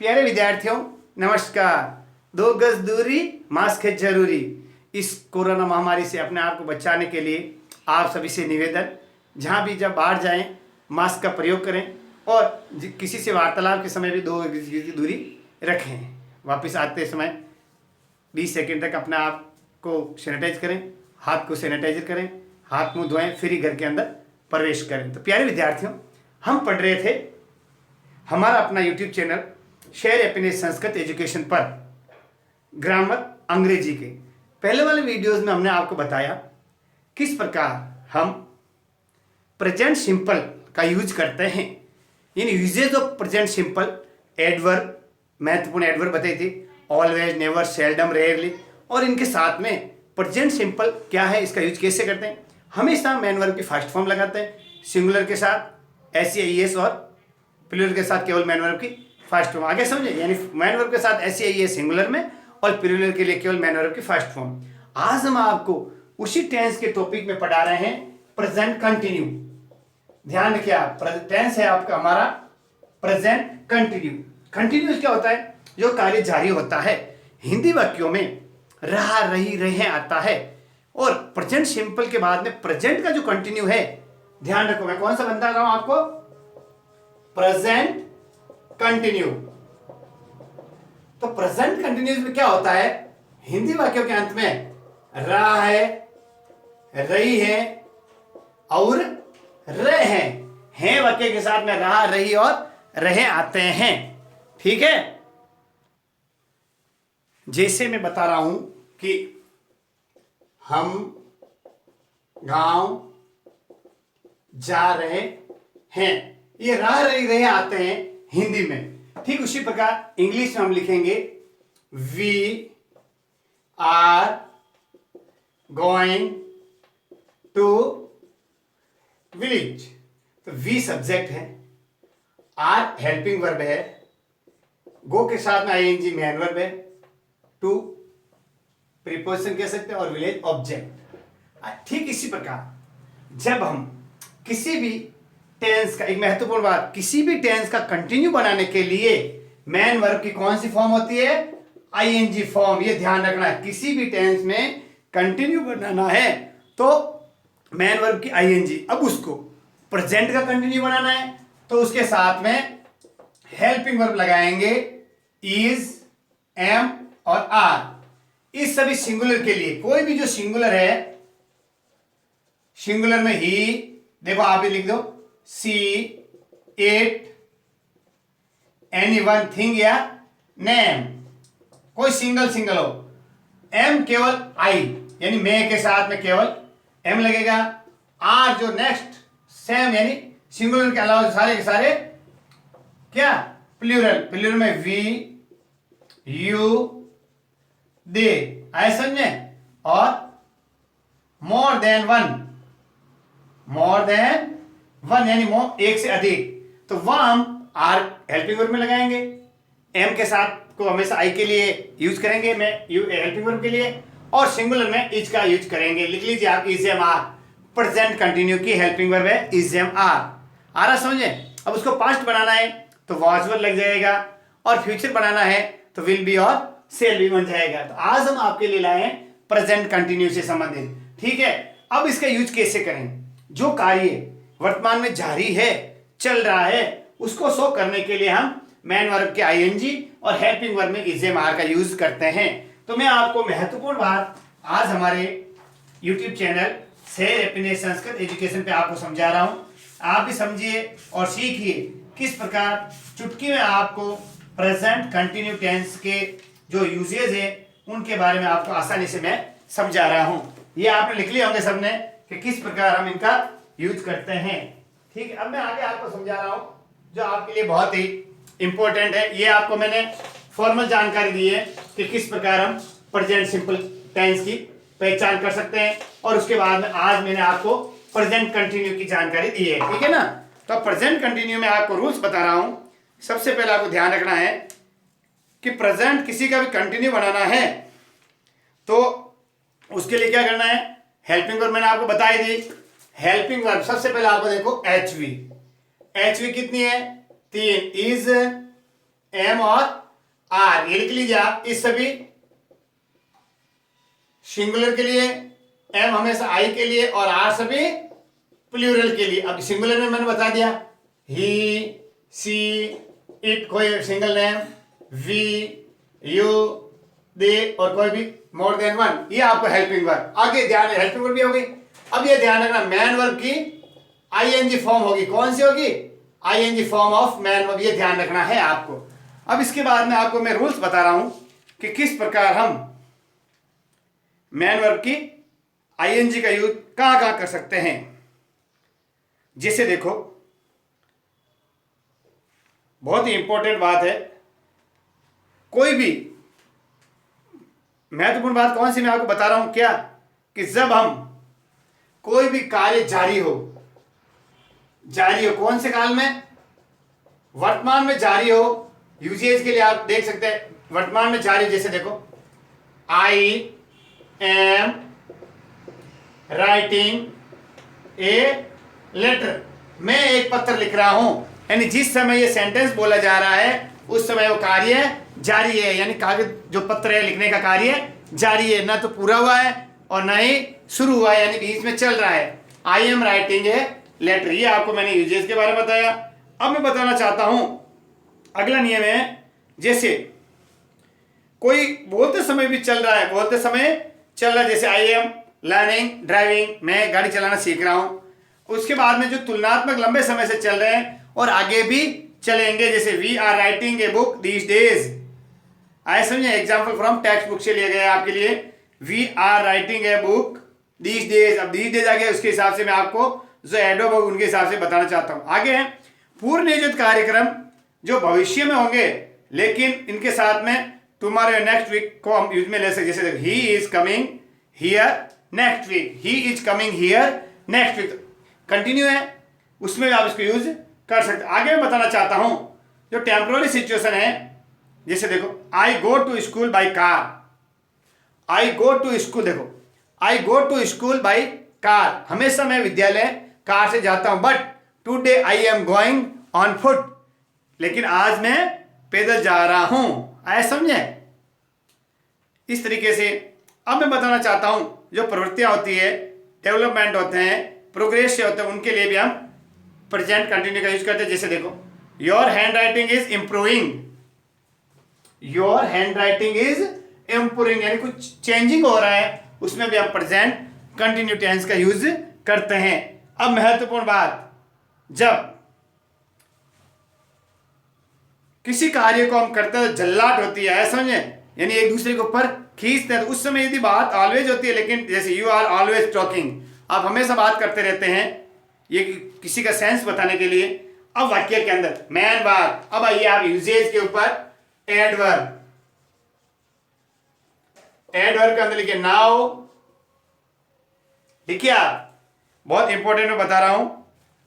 प्यारे विद्यार्थियों नमस्कार। 2 गज दूरी मास्क है जरूरी। इस कोरोना महामारी से अपने आप को बचाने के लिए आप सभी से निवेदन, जहाँ भी जब बाहर जाएं मास्क का प्रयोग करें और किसी से वार्तालाप के समय भी 2 गज की दूरी रखें। वापस आते समय 20 सेकंड तक अपने आप को सैनिटाइज करें, हाथ को सैनिटाइजर करें, हाथ मुंह धोएं, फिर ही घर के अंदर प्रवेश करें। तो प्यारे विद्यार्थियों, हम पढ़ रहे थे हमारा अपना YouTube channel share happiness Sanskrit education पर ग्रामर अंग्रेजी के पहले वाले वीडियोस में हमने आपको बताया किस प्रकार हम प्रेजेंट सिंपल का यूज करते हैं। इन uses of present simple adverb, महत्वपूर्ण एडवर्ब बताई थी, ऑलवेज, नेवर, सेल्डम, रेयरली, और इनके साथ में प्रेजेंट सिंपल क्या है, इसका यूज कैसे करते हैं। हमेशा मैन वर्ब की फर्स्ट फॉर्म लगाते हैं, सिंगुलर के साथ एस और प्लूरल के साथ केवल मैन वर्ब की फर्स्ट फॉर्म। आगे समझे, यानी मैन वर्ब के साथ एस सिंगुलर में और प्लूरल के लिए केवल मैन वर्ब की फर्स्ट फॉर्म। आज हम आपको उसी टेंस के टॉपिक में पढ़ा रहे हैं प्रेजेंट कंटिन्यू। ध्यान रखिए आप, टेंस है आपका हमारा प्रेजेंट कंटिन्यू। कंटिन्यूस क्या होता है? जो कार्य जारी होता है। हिंदी वाक्यों में रहा, रही, रहे आता है और प्रेजेंट सिंपल के बाद में प्रेजेंट का जो कंटिन्यू है, ध्यान रखो, मैं कौन सा बता रहा हूं आपको, प्रेजेंट कंटिन्यू। तो प्रेजेंट कंटिन्यूस में क्या होता है? हिंदी वाक्यों के अंत में रहा है, रही है और रहे हैं वाक्य के साथ में रहा, रही और रहे आते हैं। ठीक है, जैसे मैं बता रहा हूं कि हम गांव जा रहे हैं, ये रह, रही, रहे आते हैं हिंदी में। ठीक उसी प्रकार इंग्लिश में हम लिखेंगे we are going to village. तो वी सब्जेक्ट है, आर हेल्पिंग वर्ब है, गो के साथ में आईएनजी मैन वर्ब है, टू प्रीपोजिशन कह सकते हैं और विलेज ऑब्जेक्ट। ठीक इसी प्रकार जब हम किसी भी टेंस का, एक महत्वपूर्ण बात, किसी भी टेंस का कंटिन्यू बनाने के लिए मैन वर्ब की कौन सी फॉर्म होती है? ING form. ये ध्यान रखना है, किसी भी टेंस में कंटिन्यू बनाना है तो मैन वर्ब की आईएनजी। अब उसको प्रेजेंट का कंटिन्यू बनाना है तो उसके साथ में हेल्पिंग वर्ब लगाएंगे, इज, एम और आर। इस सभी सिंगुलर के लिए, कोई भी जो सिंगुलर है, सिंगुलर में ही, देखो आप ही लिख दो, सी, इट, एनी वन थिंग या नेम, कोई सिंगल हो। एम केवल आई, यानी मैं के साथ में केवल एम लगेगा। आर जो नेक्स्ट सेम, यानी सिंगुलर के अलावा सारे के सारे क्या? प्लूरल। प्लूरल में वी, यू, दे, ऐसा समझे। और more than one, more than one यानी एक से अधिक, तो वह हम आर हेल्पिंग वर्ब में लगाएंगे। एम के साथ को हमेशा आई के लिए यूज करेंगे, मैं यू हेल्पिंग वर्ब के लिए, और सिंगुलर में इज का यूज करेंगे। लिख लीजिए आप, is am are. Present continue की हेल्पिंग वर्ब है इज एम आर। आ रहा समझे? अब उसको पास्ट बनाना है तो वाज वर्ब लग जाएगा, और फ्यूचर बनाना है तो विल बी और सेल भी बन जाएगा। तो आज हम आपके लिए लाए हैं प्रेजेंट कंटिन्यू से संबंधित। ठीक है, अब इसका यूज कैसे करें? जो कार्य वर्तमान में जारी है, चल रहा है, उसको शो करने के लिए हम मैन वर्ब के आईएनजी और हेल्पिंग वर्ब में इज एम आर का यूज करते हैं। तो मैं आपको महत्वपूर्ण बात आज हमारे YouTube channel share happiness Sanskrit education पे आपको समझा रहा हूं। आप भी समझिए और सीखिए किस प्रकार चुटकी में आपको प्रेजेंट कंटिन्यू टेंस के जो यूजेज है उनके बारे में आपको आसानी से मैं समझा रहा हूं। ये आपने लिख लिए होंगे सबने कि किस प्रकार हम इनका यूज करते हैं। ठीक है, अब मैं आगे आपको समझा रहा हूं जो आपके लिए बहुत ही इंपॉर्टेंट है। ये आपको मैंने फॉर्मल जानकारी दी है कि किस प्रकार हम प्रेजेंट सिंपल टेंस की पहचान कर सकते हैं, और उसके बाद में आज मैंने आपको प्रेजेंट कंटिन्यू की जानकारी दी है। ठीक है ना? तो प्रेजेंट कंटिन्यू में आपको रूल्स बता रहा हूं। सबसे पहले आपको ध्यान रखना है कि प्रेजेंट किसी का भी कंटिन्यू बनाना है तो उसके लिए क्या करना है? हेल्पिंग वर्ब मैंने आपको बताई दी। हेल्पिंग वर्ब सबसे पहले आपको देखो एचवी। एचवी कितनी है? 3, इज, एम और आर, ये लिख लीजिए आप। इस सभी सिंगुलर के लिए, एम हमेशा आई के लिए और आर सभी प्लूरल के लिए। अब सिंगुलर में मैंने बता दिया, ही, सी, इट कोई सिंगल नेम, वी, यू, दे और कोई भी मोर देन वन, ये आपको हेल्पिंग वर्ब। आगे ध्यान, हेल्पिंग वर्ब भी हो गई। अब ये ध्यान रखना, मैन वर्ब की आईएनजी फॉर्म होगी, कौन सी होगी? ING form of main verb, ये ध्यान रखना है आपको। अब इसके बाद में आपको मैं रूल्स बता रहा हूं कि किस प्रकार हम मैन वर्ब की आईएनजी का यूज कहां कहां कर सकते हैं। जैसे देखो, बहुत ही इंपॉर्टेंट बात है, कोई भी महत्वपूर्ण बात कौन सी मैं आपको बता रहा हूं क्या, कि जब हम कोई भी कार्य जारी हो, कौन से काल में? वर्तमान में जारी हो। यूजेज के लिए आप देख सकते हैं, वर्तमान में जारी, जैसे देखो, I am writing a letter, मैं एक पत्र लिख रहा हूं, यानी जिस समय ये सेंटेंस बोला जा रहा है उस समय वो कार्य जारी है, यानी कागज जो पत्र है लिखने का कार्य जारी है, ना तो पूरा हुआ है और ना ही शुरू हुआ है, यानी बीच में चल रहा है। I am writing a letter, ये आपको मैंने यूजेस के बारे में बताया। अब मैं बताना चाहता हूं अगला नियम है, जैसे कोई बोलते समय भी चल रहा है, बोलते समय चल रहा है, जैसे आई एम लर्निंग ड्राइविंग, मैं गाड़ी चलाना सीख रहा हूं। उसके बाद में जो तुलनात्मक लंबे समय से चल रहे हैं और आगे भी चलेंगे, जैसे we are writing a book these days, आए समझे? एग्जाम्पल फ्रॉम टेक्स्ट बुक से लिए गए आपके लिए, we are writing a book these days. अब दीज डेज आ गया, उसके हिसाब से मैं आपको जो एडवर्ब होगा उनके हिसाब से बताना चाहता हूं। आगे है पूर्व नियोजित कार्यक्रम जो भविष्य में होंगे, लेकिन इनके साथ में टुमारो नेक्स्ट वीक को हम यूज में ले सकते, जैसे he is coming here next week, he is coming here next week, continue है, उसमें भी आप इसको यूज कर सकते। आगे मैं बताना चाहता हूं जो टेम्पोररी सिचुएशन है, जैसे देखो, I go to school by car, I go to school, देखो I go to school by car, हमेशा मैं विद्यालय कार से जाता हूं, but today I am going on foot, लेकिन आज मैं पैदल जा रहा हूं, आया समझे? इस तरीके से अब मैं बताना चाहता हूं जो प्रवृत्तियां होती है, डेवलपमेंट होते हैं, प्रोग्रेस से होते हैं, उनके लिए भी हम प्रेजेंट कंटिन्यू का यूज करते हैं। जैसे देखो, your hand writing is improving, your hand writing is improving, यानी कुछ चेंजिंग हो रहा है, उसमें भी हम प्रेजेंट कंटिन्यू टेंस का यूज करते हैं। अब महत्वपूर्ण बात, जब किसी कार्य को हम करते हैं तो जल्लाट होती है, समझे? यानी एक दूसरे के ऊपर खींचते हैं, तो उस समय यदि बात ऑलवेज होती है, लेकिन जैसे यू आर ऑलवेज टॉकिंग, आप हमेशा बात करते रहते हैं, ये किसी का सेंस बताने के लिए। अब वाक्य के अंदर मैन बात, अब आइए आप यूजेज के ऊपर, एडवर्ब, एडवर्ब के अंदर लिखिए नाउ, लिखिए आप, बहुत इंपॉर्टेंट मैं बता रहा हूं,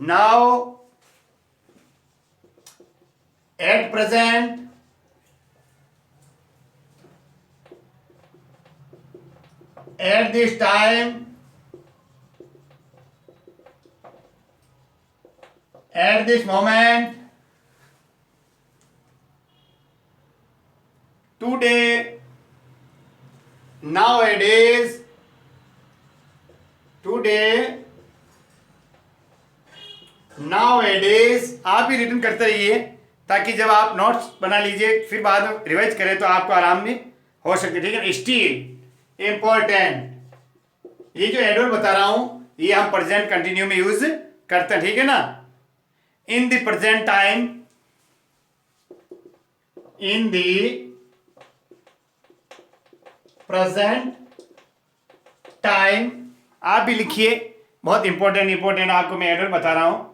now, at present, eight this time, at this moment, today, nowadays, today, nowadays, आप ही रिटर्न करते रहिए ताकि जब आप नोट्स बना लीजिए फिर बाद में रिवाइज करें तो आपको आराम में हो सके, ठीक है? स्टिल इंपॉर्टेंट, ये जो एडवर्ब बता रहा हूं ये हम प्रेजेंट कंटिन्यू में यूज करते हैं, ठीक है ना? In the present time, in the present time, आप भी लिखिए, बहुत इंपॉर्टेंट आपको मैं एडवर्ब बता रहा हूं।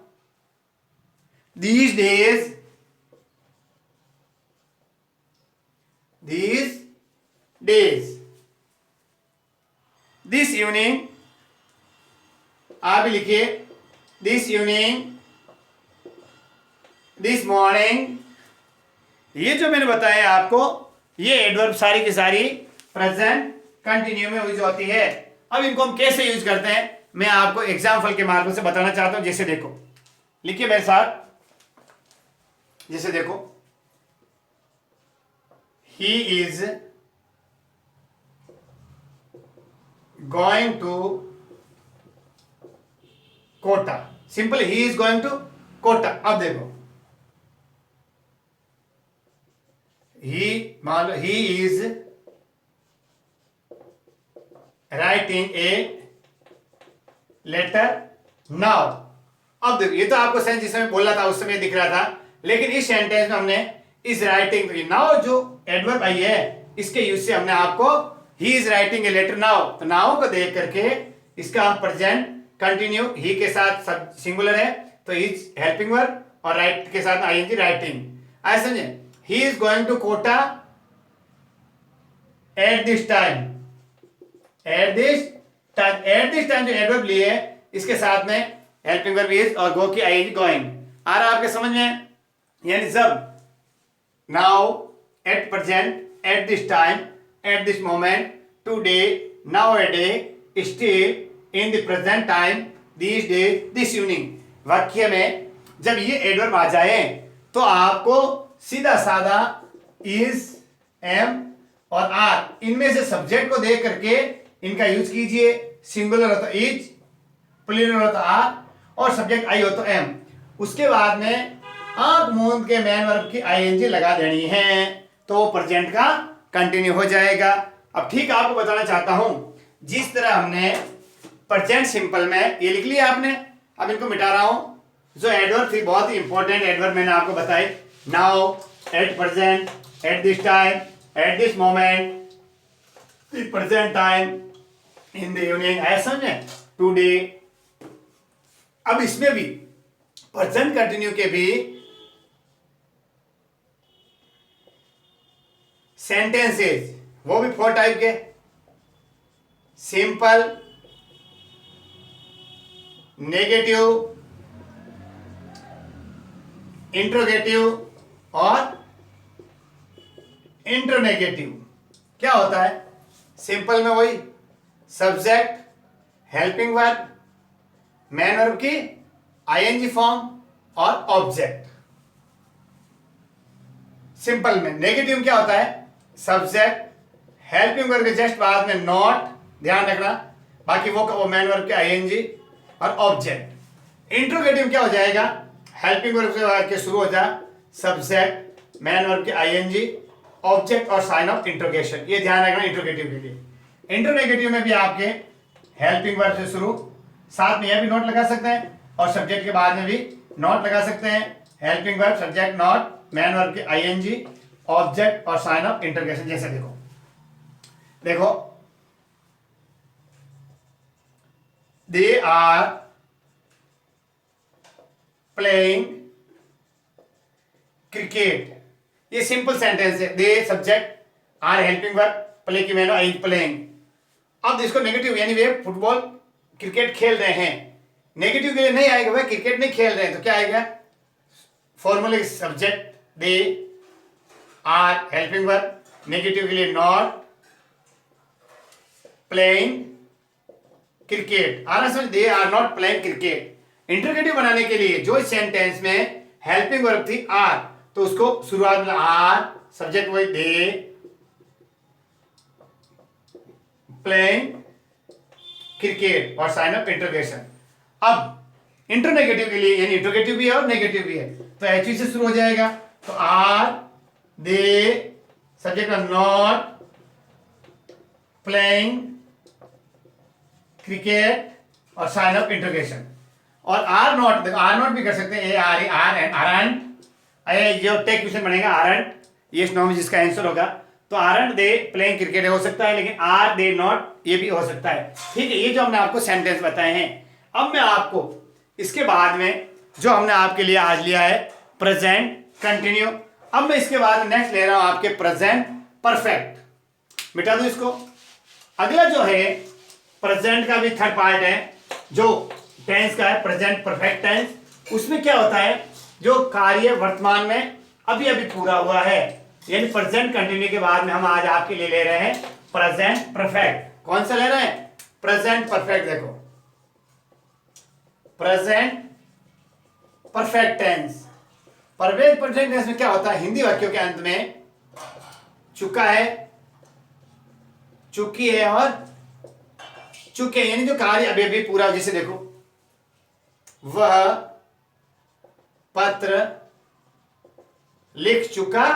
these days, this evening, आप भी लिखिए, this evening, this morning, ये जो मैंने बताया आपको, ये एडवर्ब सारी की सारी प्रेजेंट कंटिन्यू में यूज होती है। अब इनको हम कैसे यूज करते हैं मैं आपको एग्जाम्पल के माध्यम से बताना चाहता हूं। जैसे देखो, लिखिए मेरे साथ, जैसे देखो, he is going to Kota. Simple, he is going to Kota. अब देखो, ही, मान लो he is writing a letter now. अब देखो, ये तो आपको सेंस जिस समय बोला था उस समय दिख रहा था, लेकिन इस सेंटेंस में हमने इज राइटिंग नाउ जो एडवर्ब आई है इसके यूज से हमने आपको he is writing a letter now, तो नाउ को देख करके इसका हम प्रेजेंट कंटिन्यू, ही के साथ सब सिंगुलर है तो इज हेल्पिंग वर्ब और राइट के साथ आईएनजी राइटिंग। ऐसा समझे, he is going to Kota at this time. At this time जो एडवर्ब लिए इसके साथ में हेल्पिंग वर्ब इज और गो की आईएनजी गोइंग। आ रहा आपके समझ में? यानी जब now, at present, eight this time, at this moment, today, now a day, still, in the present time, this day, this evening, वाक्य में जब ये एडवर्ब आ जाए तो आपको सीधा साधा इज, एम और आर इनमें से सब्जेक्ट को देख करके इनका यूज कीजिए। सिंगुलर हो तो इज, प्लूरल हो तो आर और सब्जेक्ट आई हो तो एम। उसके बाद में आंख मूंद के मैन वर्ब की आईएनजी लगा देनी है तो वो प्रेजेंट का कंटिन्यू हो जाएगा। अब ठीक आपको बताना चाहता हूं, जिस तरह हमने प्रेजेंट सिंपल में ये लिख लिया आपने, अब इनको मिटा रहा हूं। जो एडवर्ब थी बहुत ही इंपॉर्टेंट एडवर्ब मैंने आपको बताई, now, at present, eight this time, at this moment, the present time, in the evening, ऐसा समझे, टुडे। अब इसमें भी प्रेजेंट कंटिन्यू के भी सेंटेंसेस, वो भी 4 टाइप के, सिंपल, नेगेटिव, इंट्रोगेटिव और इंट्रोनेगेटिव। क्या होता है? सिंपल में वही subject, helping verb, man verb की आईएनजी फॉर्म और ऑब्जेक्ट। सिंपल में नेगेटिव क्या होता है? सब्जेक्ट, हेल्पिंग वर्ब के जस्ट बाद में नॉट, ध्यान रखना, बाकी वो मैन वर्ब के आईएनजी और ऑब्जेक्ट। इंट्रोगेटिव क्या हो जाएगा? हेल्पिंग वर्ब के शुरू हो जाए सब्जेक्ट, मैन वर्ब के आईएनजी, ऑब्जेक्ट और साइन ऑफ इंट्रोगेशन। ये ध्यान रखना इंट्रोगेटिव के लिए। इंट्रोनेगेटिव में भी आपके हेल्पिंग वर्ब से शुरू, साथ में यह भी नोट लगा सकते हैं और सब्जेक्ट के बाद में भी नोट लगा सकते हैं। Helping verb, subject, not, main verb के आईएनजी, ऑब्जेक्ट और साइन ऑफ इंट्रोगेशन। जैसे देखो दे आर प्लेइंग क्रिकेट, ये सिंपल सेंटेंस है। They subject, are helping verb, play की मैन आई प्लेइंग। अब इसको नेगेटिव यानी वे फुटबॉल क्रिकेट खेल रहे हैं, नेगेटिव के लिए नहीं आएगा, भाई क्रिकेट नहीं खेल रहे हैं तो क्या आएगा? फॉर्मूले subject, they are helping verb, negative के लिए नॉट प्लेइंग क्रिकेट। आ रहा समझ? They are not playing cricket. Interrogative बनाने के लिए जो इस सेंटेंस में हेल्पिंग वर्ब थी आर, तो उसको शुरुआत में आर, सब्जेक्ट वही दे प्लेइंग क्रिकेट और साइन ऑफ इंटरगेशन। अब इंटरनेगेटिव के लिए यानी इंटरगेटिव भी है और नेगेटिव भी है तो एच से शुरू हो जाएगा, तो are, they, subject not playing cricket और साइन ऑफ इंटरगेशन। और आर नॉट, देखो आर नॉट भी कर सकते हैं, A R A R N aren't, जो टेक क्वेश्चन बनेगा आरंट, ये नॉम जिसका आंसर होगा, तो आरंट दे प्लेइंग क्रिकेट हो सकता है, लेकिन आर दे नॉट ये भी हो सकता है। ठीक है, ये जो हमने आपको सेंटेंस बताए हैं। अब मैं आपको इसके बाद में जो हमने आपके लिए आज लिया है प्रेजेंट कंटिन्यू, अब मैं इसके बाद नेक्स्ट ले रहा हूं आपके प्रेजेंट परफेक्ट। मिटा दो इसको। अगला जो है प्रेजेंट का भी थर्ड पार्ट है जो टेंस का है, प्रेजेंट परफेक्ट टेंस। उसमें क्या होता है? जो कार्य वर्तमान में अभी अभी पूरा हुआ है, यानी प्रेजेंट कंटिन्यू के बाद में हम आज आपके लिए ले रहे हैं प्रेजेंट परफेक्ट। कौन सा ले रहे हैं? Present perfect. देखो present perfect tense. Perfect perfect tense में क्या होता है? हिंदी वाक्यों के अंत में चुका है, चुकी है और चुके, यानी जो कार्य अभी अभी पूरा, जैसे देखो वह पत्र लिख चुका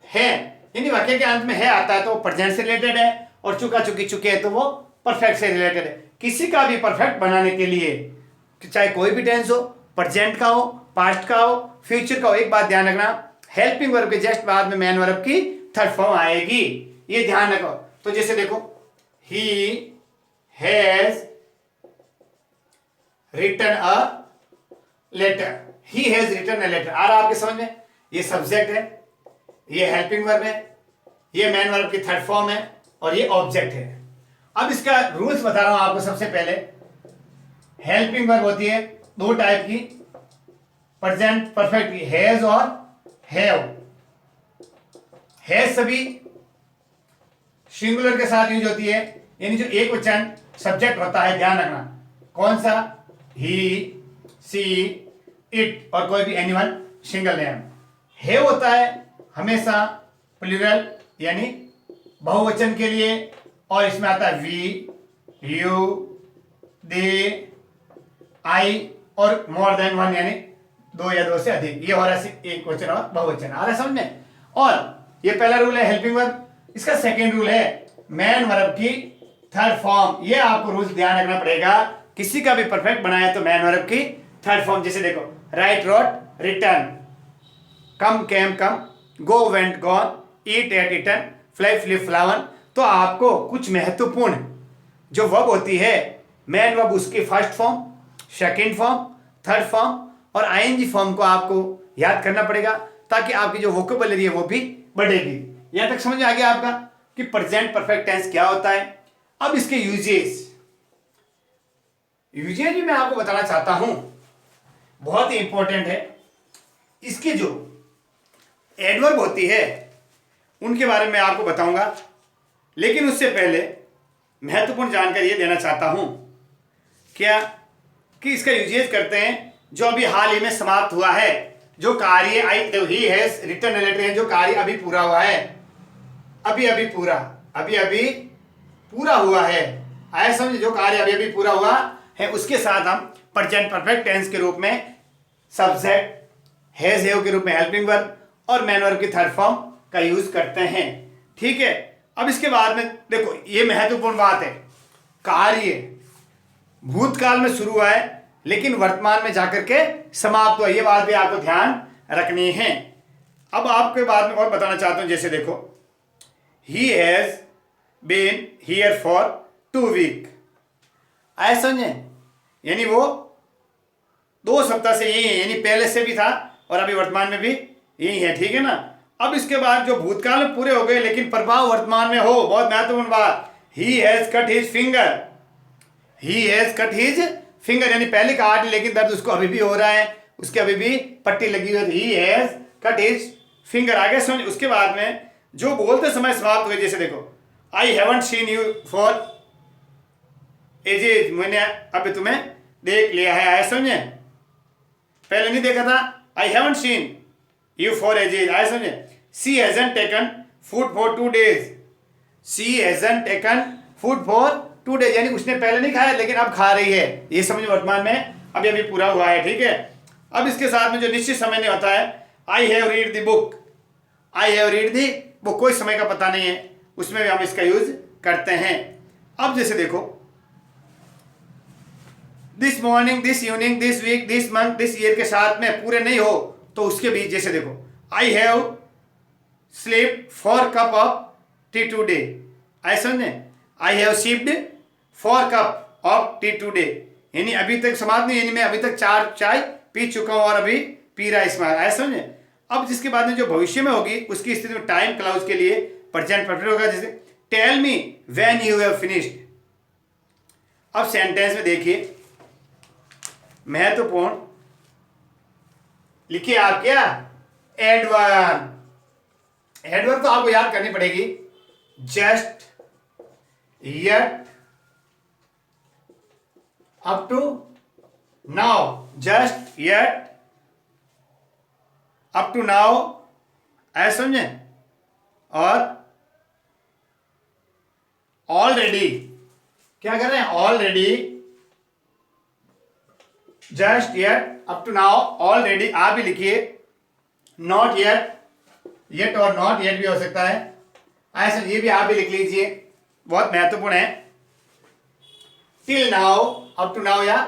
है, यानी वाक्य के अंत में है आता है तो वो प्रेजेंट से रिलेटेड है, और चुका चुकी चुके हैं तो वो परफेक्ट से रिलेटेड है। किसी का भी परफेक्ट बनाने के लिए चाहे कोई भी टेंस हो, प्रेजेंट का हो, पास्ट का हो, फ्यूचर का हो, एक बात ध्यान रखना, हेल्पिंग वर्ब के जस्ट बाद में मैन वर्ब की थर्ड फॉर्म आएगी, ये ध्यान रखो। तो जैसे देखो ही has written a letter, he has written a letter, आ रहा आपके समझ में? ये सब्जेक्ट है, ये हेल्पिंग वर्ब है, ये मैन वर्ब की थर्ड फॉर्म है, और ये ऑब्जेक्ट है। अब इसका रूल्स बता रहा हूं आपको। सबसे पहले हेल्पिंग वर्ब होती है दो टाइप की, प्रेजेंट परफेक्ट की, हैज और हैव। हैज सभी सिंगुलर के साथ यूज होती है, यानी जो एक वचन सब्जेक्ट होता है, ध्यान रखना कौन सा, ही, सी, इट और कोई भी एनिमल सिंगल नेम। हैव होता है हमेशा प्लूरल यानी बहुवचन के लिए, और इसमें आता है वी, यू, दे, आई और मोर देन वन यानी दो या दो से अधिक, ये हो रहा है एक वचन और बहुवचन। आ रहा है समझ में? और ये पहला रूल है हेल्पिंग वर्ब। इसका सेकेंड रूल है मैन वर्ब की थर्ड फॉर्म। ये आपको रूल ध्यान रखना पड़ेगा, किसी का भी परफेक्ट बनाया तो मैन वर्ब की थर्ड फॉर्म। जैसे देखो राइट, रोट, रिटर्न, कम, केम, कम, गो, वेंट, गॉन, ईट, एट, ईटन, फ्लाई, फ्ली, फ्लावन। तो आपको कुछ महत्वपूर्ण जो वर्ब होती है मैन वर्ब, उसकी first form, second form, third form और आईएनजी फॉर्म को आपको याद करना पड़ेगा, ताकि आपकी जो वोकेबुलरी है वो भी बढ़ेगी। यहां तक समझ में आ गया आपका कि प्रेजेंट परफेक्ट टेंस क्या होता है। अब इसके यूजेस भी मैं आपको बताना चाहता हूं, बहुत ही इंपॉर्टेंट है। इसकी जो एडवर्ब होती है उनके बारे में आपको बताऊंगा, लेकिन उससे पहले महत्वपूर्ण जानकारी ये देना चाहता हूं क्या कि इसका यूजेस करते हैं जो अभी हाल ही में समाप्त हुआ है, जो कार्य ही हैज रिटन अ लेटर है, जो कार्य अभी पूरा हुआ है, अभी अभी पूरा हुआ है। आया समझे? जो कार्य अभी अभी पूरा हुआ है उसके साथ हम प्रेजेंट परफेक्ट टेंस के रूप में सब्जेक्ट, हैज, हैव के रूप में हेल्पिंग वर्ब और मैन वर्ब की थर्ड फॉर्म का यूज करते हैं। ठीक है, अब इसके बाद में देखो ये महत्वपूर्ण बात है, कार्य भूतकाल में शुरू हुआ है लेकिन वर्तमान में जाकर के समाप्त हुआ, ये बात भी आपको ध्यान रखनी है। अब आपके बाद में और बताना चाहता हूं, जैसे देखो ही has been here for 2 week, ऐसा समझे, यानी वो 2 सप्ताह से यही है, यानी पहले से भी था और अभी वर्तमान में भी यही है। ठीक है ना? अब इसके बाद जो भूतकाल में पूरे हो गए लेकिन प्रभाव वर्तमान में हो, बहुत महत्वपूर्ण बात, he has cut his finger, he has cut his finger, यानी पहले काट लेकिन दर्द उसको अभी भी हो रहा है, उसके अभी भी पट्टी लगी हुई है, he has cut his finger. आगे समझ। उसके बाद में जो बोलते समय समाप्त हुए, जैसे देखो I haven't seen you for edges, मैंने अभी तुम्हें देख लिया है, आया समझे, पहले नहीं देखा था, I haven't seen you for edges, आया समझे। She hasn't taken food for 2 days, she hasn't taken food for 2 days, यानी उसने पहले नहीं खाया लेकिन अब खा रही है, ये समझ वर्तमान में अभी अभी पूरा हुआ है। ठीक है, अब इसके साथ में जो निश्चित समय नहीं होता है, I have read the book, I have read the book, कोई समय का पता नहीं है, उसमें भी हम इसका यूज करते हैं। अब जैसे देखो this morning, this evening, this week, this month, this year के साथ में पूरे नहीं हो तो उसके बीच, जैसे देखो I have sleep for cup of T today, ऐसा समझे, I have sipped for cup of T today, यानी अभी तक समाप्त नहीं, यानी मैं अभी तक 4 चाय पी चुका हूं और अभी पी रहा इसमें, ऐसा समझे। अब जिसके बाद में जो भविष्य में होगी उसकी स्थिति में टाइम क्लाउज के लिए प्रेजेंट परफेक्ट होगा, जैसे tell me when you have finished. अब सेंटेंस में देखिए महत्वपूर्ण लिखिए आप क्या, एडवर्ब, एडवर्ब तो आपको याद करनी पड़ेगी, just, yet, up to now, just, yet, up to now, ऐसा समझे, और ऑलरेडी, क्या कर रहे हैं, already, just yet, up to now, already, आप भी लिखिए, नॉट येट, येट और नॉट येट भी हो सकता है, ऐसा ये भी आप भी लिख लीजिए, बहुत महत्वपूर्ण है। Till now, up to now या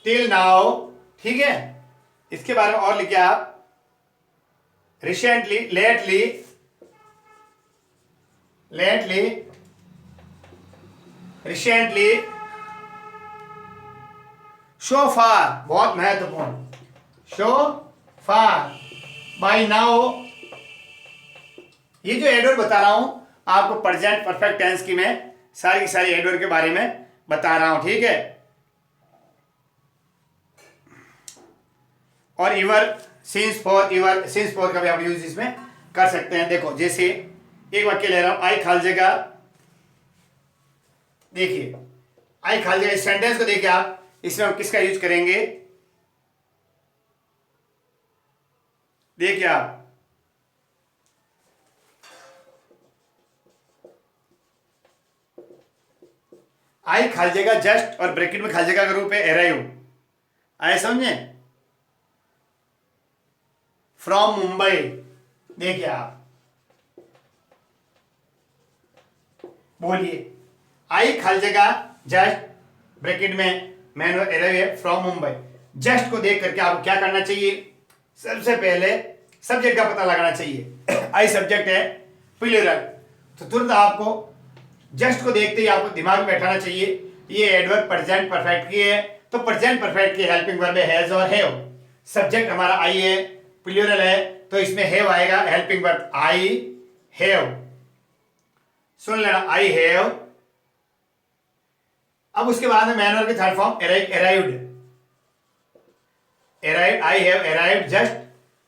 टिल नाउ, ठीक है। इसके बारे में और लिखिए आप, recently, lately, lately, recently, so far, बहुत महत्वपूर्ण, सो फार, बाय नाउ। ये जो एडवर्ब बता रहा हूं आपको प्रेजेंट परफेक्ट टेंस की मैं सारी की सारी एडवर्ब के बारे में बता रहा हूं, ठीक है। और ever, since for, ever since for का भी आप यूज इसमें कर सकते हैं। देखो जैसे एक वाक्य ले रहा हूं, आई खाली जगह, देखिए आई खाली जगह, इस सेंटेंस को देखिए आप, इसमें हम किसका यूज करेंगे, देखिए आप, आई खाली जगह जस्ट और ब्रैकेट में खाली जगह का रूप है अराइव, आए समझे, फ्रॉम मुंबई, देखिए आप बोलिए, आई खाली जगह जस्ट ब्रैकेट में मैन अराइव है फ्रॉम मुंबई। जस्ट को देख करके आपको क्या करना चाहिए, सबसे पहले सब्जेक्ट का पता लगाना चाहिए। आई सब्जेक्ट है प्लूरल, तो तुरंत आपको जस्ट को देखते ही आपको दिमाग में बैठाना चाहिए ये एडवर्ब प्रेजेंट परफेक्ट की है, तो प्रेजेंट परफेक्ट की हेल्पिंग वर्ब है हैज और हैव, सब्जेक्ट हमारा आई है, प्लूरल है, तो इसमें हैव आएगा, हेल्पिंग वर्ब आई हैव, सुन लेना, आई हैव। अब उसके बाद में मैन वर्ब की third form arrived, arrived, I have arrived just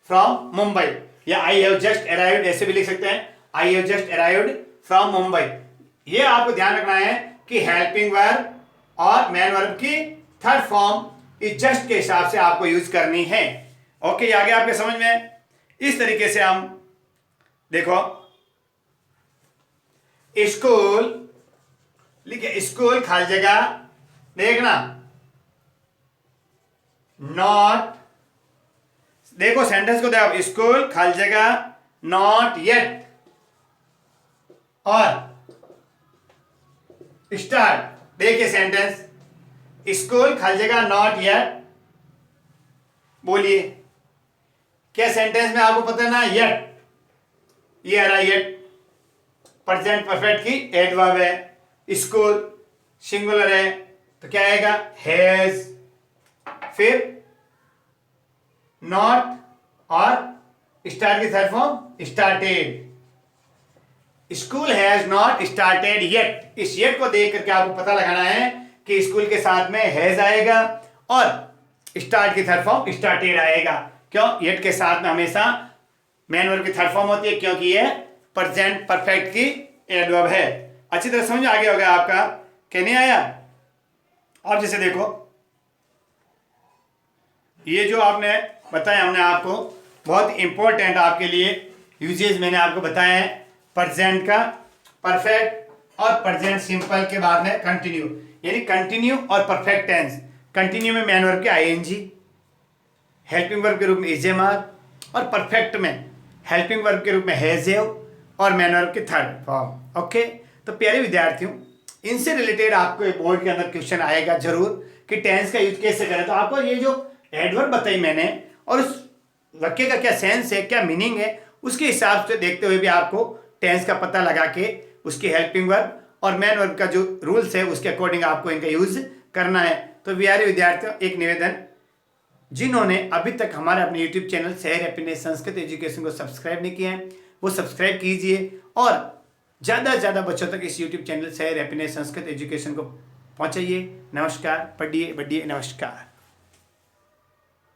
from Mumbai, या आई हैव जस्ट अराइव्ड ऐसे भी लिख सकते हैं, I have just arrived from Mumbai. ये आपको ध्यान रखना है कि हेल्पिंग वर्ब और मैन वर्ब की थर्ड फॉर्म इस जस्ट के हिसाब से आपको यूज करनी है। ओके, आगे आपके समझ में, इस तरीके से हम देखो, स्कूल लिखिए, स्कूल खाली जगह, देखना, नॉट, देखो सेंटेंस को देखो, स्कूल खाली जगह नॉट येट और स्टार्ट, देखिए सेंटेंस, स्कूल खाली जगह नॉट येट, बोलिए क्या सेंटेंस में आपको पता है ना, येट, ये आ रहा येट, प्रेजेंट परफेक्ट की एडवर्ब है, स्कूल सिंगुलर है, तो क्या आएगा, हैज, फिर नॉट और स्टार्ट की third form started, school has not started yet. इस येट को देख करके आपको पता लगाना है कि स्कूल के साथ में हैज आएगा और स्टार्ट की थर्ड फॉर्म स्टार्टेड आएगा। क्यों, येट के साथ में हमेशा मैन वर्ब की थर्ड फॉर्म होती है, क्योंकि ये प्रेजेंट परफेक्ट की एडवर्ब है। अच्छी तरह समझ आ गया होगा आपका, क्या नहीं आया। अब जैसे देखो, ये जो आपने बताया हमने आपको, बहुत इंपॉर्टेंट आपके लिए यूजेज मैंने आपको बताया है, प्रेजेंट का परफेक्ट और प्रेजेंट सिंपल के बाद में कंटिन्यू, यानी कंटिन्यू और परफेक्ट टेंस। कंटिन्यू में मैन वर्ब के आईएनजी, हेल्पिंग वर्ब के रूप में इज एम आर, और परफेक्ट में हेल्पिंग वर्ब के रूप में हैज हैव और मैन वर्ब के थर्ड फॉर्म। ओके, तो प्यारे विद्यार्थियों, इनसे रिलेटेड आपको बोर्ड के अंदर क्वेश्चन आएगा जरूर कि टेंस का यूज कैसे करें। तो आपको ये जो एडवर्ब बताई मैंने और उस वाक्य का क्या सेंस है, क्या मीनिंग है, उसके हिसाब से देखते हुए भी आपको टेंस का पता लगा के उसकी हेल्पिंग वर्ब और मैन वर्ब का जो रूल्स है उसके अकॉर्डिंग आपको इनका यूज करना है। तो प्यारे विद्यार्थियों, एक निवेदन, जिन्होंने अभी तक हमारे अपने यूट्यूब चैनल शहर हैप्पीनेस संस्कृत एजुकेशन को सब्सक्राइब नहीं किया है, वो सब्सक्राइब कीजिए और ज़्यादा से ज़्यादा बच्चों तक इस यूट्यूब चैनल शहर हैप्पीनेस संस्कृत एजुकेशन को पहुँचाइए। नमस्कार, पढ़िए बढ़िए, नमस्कार।